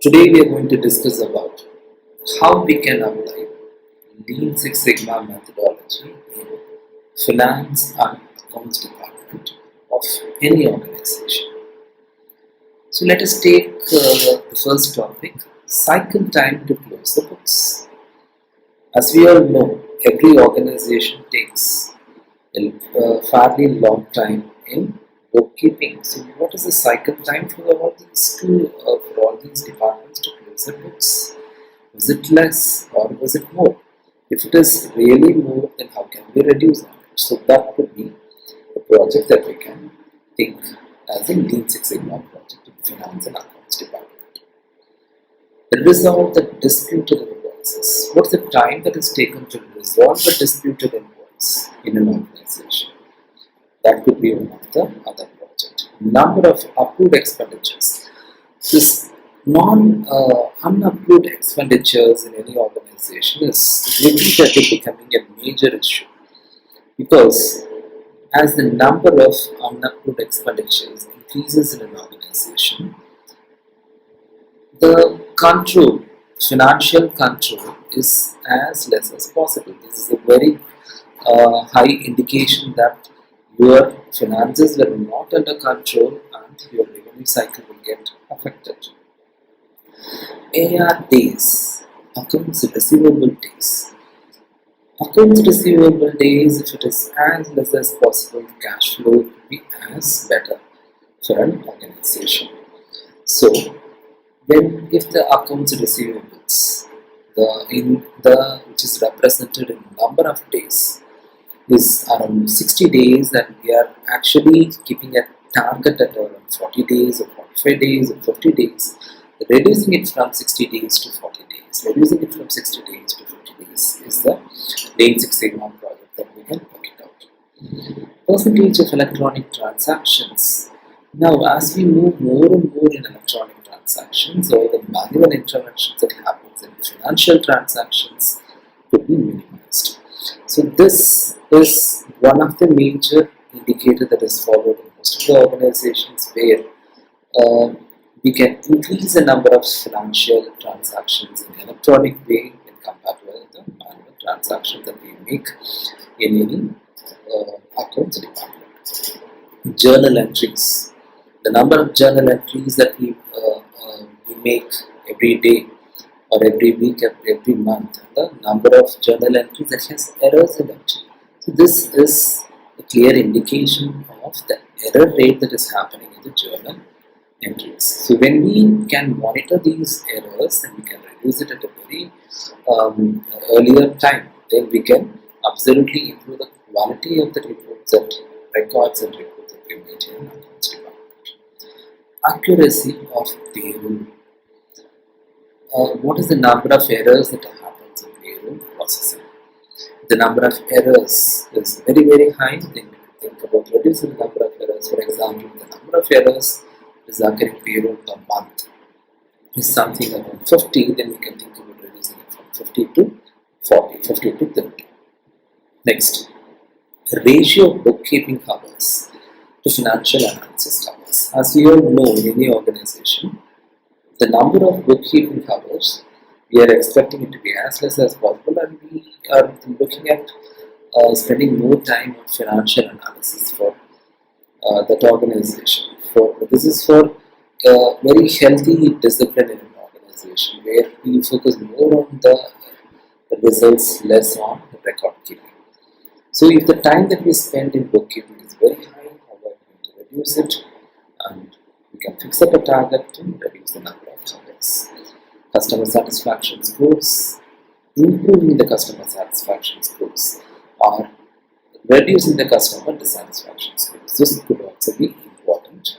Today we are going to discuss about how we can apply Lean Six Sigma methodology in finance and accounts department of any organization. So let us take the first topic, cycle time to close the books. As we all know, every organization takes a fairly long time in bookkeeping. So what is the cycle time for all these departments to close their books? Was it less or was it more? If it is really more, then how can we reduce that? So that could be a project that we can think as a Lean Six Sigma project in finance and accounts department. Resolve the disputed invoices. What's the time that is taken to resolve a disputed invoice in an organization? That could be one of the other project. Number of approved expenditures. This unapproved expenditures in any organization is repeatedly becoming a major issue, because as the number of unapproved expenditures increases in an organization, the control, financial control, is as less as possible. This is a very high indication that your finances were not under control and your revenue cycle will get affected. AR days, accounts receivable days. Accounts receivable days, if it is as less as possible, the cash flow will be as better for an organization. So, if the accounts receivables, which is represented in number of days, is around 60 days, and we are actually keeping a target at around 40 days or 45 days or 50 days, reducing it from 60 days to 40 days, reducing it from 60 days to 50 days is the Lean Six Sigma project that we can work it out. Percentage of electronic transactions. Now, as we move more and more in electronic transactions, or the manual interventions that happens in financial transactions could be minimized. So this is one of the major indicators that is followed in most of the organizations, where we can increase the number of financial transactions in electronic way when compared to the manual transactions that we make in any accounts department. Journal entries. The number of journal entries that we make every day or every week, every month, and the number of journal entries that has errors in it. So this is a clear indication of the error rate that is happening in the journal entries. So when we can monitor these errors, then we can reduce it at a very earlier time. Then we can absolutely improve the quality of the reports and records that we maintain in accounts department. Accuracy of payroll. What is the number of errors that happens in payroll processing? The number of errors is very, very high. Then we can think about reducing the number of errors. For example, the number of errors is occurring payroll per month is something around 50, then we can think about reducing it from 50 to 40, 50 to 30. Next, ratio of bookkeeping hours to financial analysis hours. As we all know, in any organization, the number of bookkeeping hours, we are expecting it to be as less as possible, and we are looking at spending more time on financial analysis for that organization. This is for very healthy discipline in an organization, where we focus more on the results, less on the record keeping. So if the time that we spend in bookkeeping is very high, how are we going to reduce it? And we can fix up a target to reduce the number of hours. Customer satisfaction scores, improving the customer satisfaction scores, or reducing the customer dissatisfaction scores. This could also be important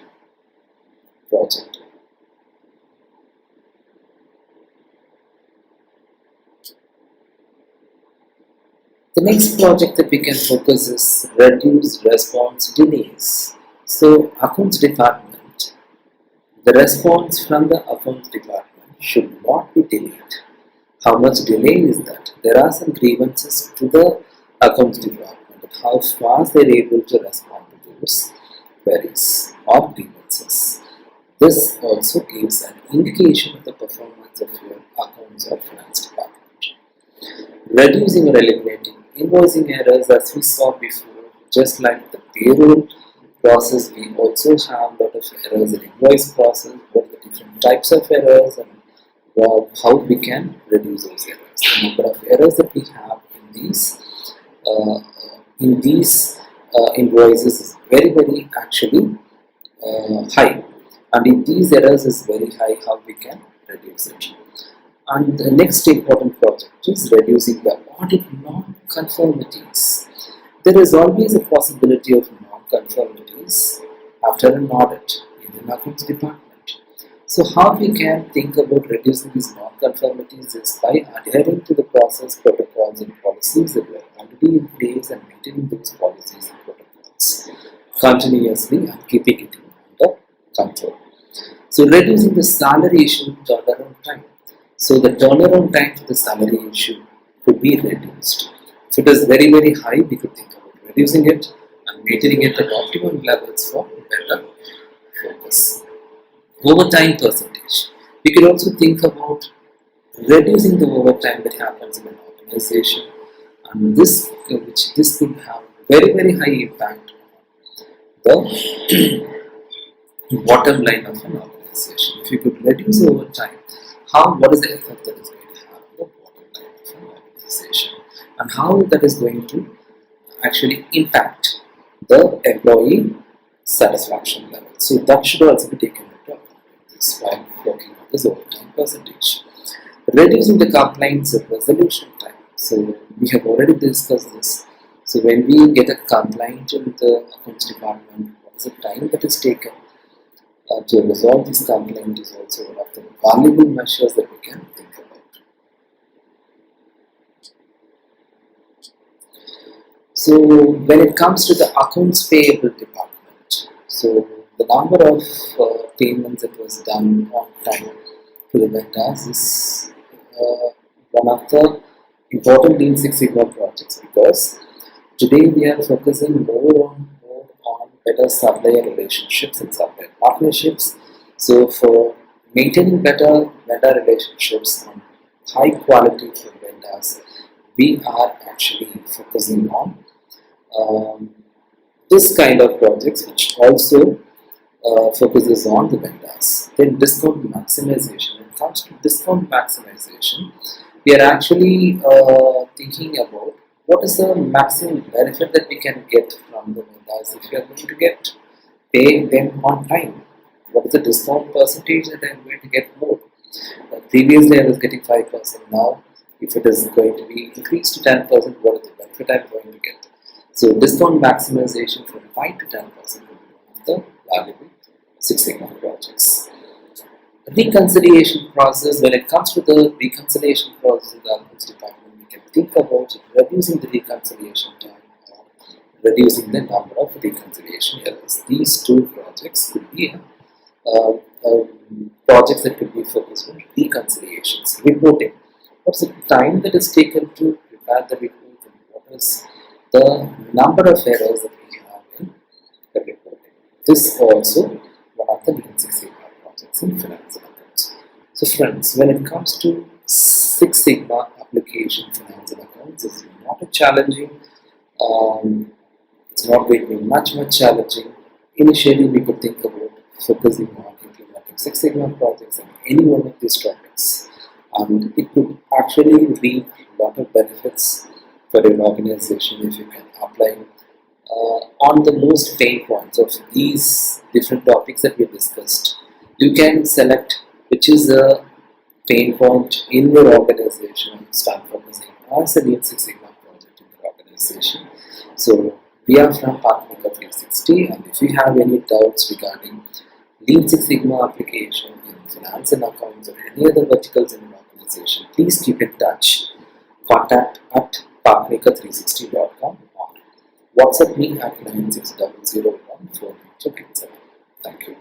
project. The next project that we can focus is reduce response delays. So, accounts department, the response from the accounts department should not be delayed. How much delay is that? There are some grievances to the accounts department, but how fast they are able to respond to those queries or grievances. This also gives an indication of the performance of your accounts or finance department. Reducing or eliminating invoicing errors, as we saw before, just like the payroll process, we also have a lot of errors in invoice process. What are the different types of errors and how we can reduce those errors. The number of errors that we have uh, in these invoices is very actually high, and if these errors is very high, how we can reduce it. And the next important project is reducing the audit non-conformities. There is always a possibility of non-conformities after an audit in an accounts department. So how we can think about reducing these non-conformities is by adhering to the process, protocols and policies that were already in place and maintaining those policies and protocols continuously and keeping it under control. So reducing the salary issue turnaround time. So the turnaround time for the salary issue could be reduced. If it is very high, we could think about reducing it and maintaining it at optimum levels for better focus. Overtime percentage. We could also think about reducing the overtime that happens in an organization, and this could have very high impact on the bottom line of an organization. If you could reduce overtime, what is the effect that is going to have on the bottom line of an organization, and how that is going to actually impact the employee satisfaction level. So that should also be taken into account while working on this overtime percentage. Reducing the complaints and resolution time. So we have already discussed this. So when we get a complaint in the accounts department, what is the time that is taken to resolve this complaint is also one of the valuable measures that we can think about. So when it comes to the accounts payable department, so the number of payments that was done on time to the vendors is one of the important Lean Six Sigma projects, because today we are focusing more on better supplier relationships and supplier partnerships. So for maintaining better vendor relationships and high quality for vendors, we are actually focusing on this kind of projects, which also focuses on the vendors. Then discount maximization. When it comes to discount maximization, we are actually thinking about what is the maximum benefit that we can get from the vendors if we are going to pay them on time. What is the discount percentage that I am going to get more? Previously I was getting 5%. Now if it is going to be increased to 10%, what is the benefit I am going to get? So discount maximization from 5 to 10% will be one of the valuable Six Sigma projects. Reconciliation process. When it comes to the reconciliation process in the accounts department, we can think about reducing the reconciliation time or reducing the number of reconciliation errors. These two projects could be projects that could be focused on reconciliations. Reporting. What's the time that is taken to prepare the report, and what is the number of errors that we have in the reporting? This also one of the Lean Six Sigma projects in finance and accounts. So friends, when it comes to Six Sigma application finance and accounts, it's not a challenging, it's not going to be much challenging. Initially we could think about focusing on implementing Six Sigma projects and any one of these topics, and it could actually reap a lot of benefits for your organization if you can apply on the most pain points of these different topics that we discussed. You can select which is a pain point in your organization and start focusing as a Lean Six Sigma project in your organization. So we are from Partneka 360, and if you have any doubts regarding Lean Six Sigma application in finance and accounts or any other verticals in your organization, please keep in touch. Contact at partneka360.com or WhatsApp me at 96001497. Thank you.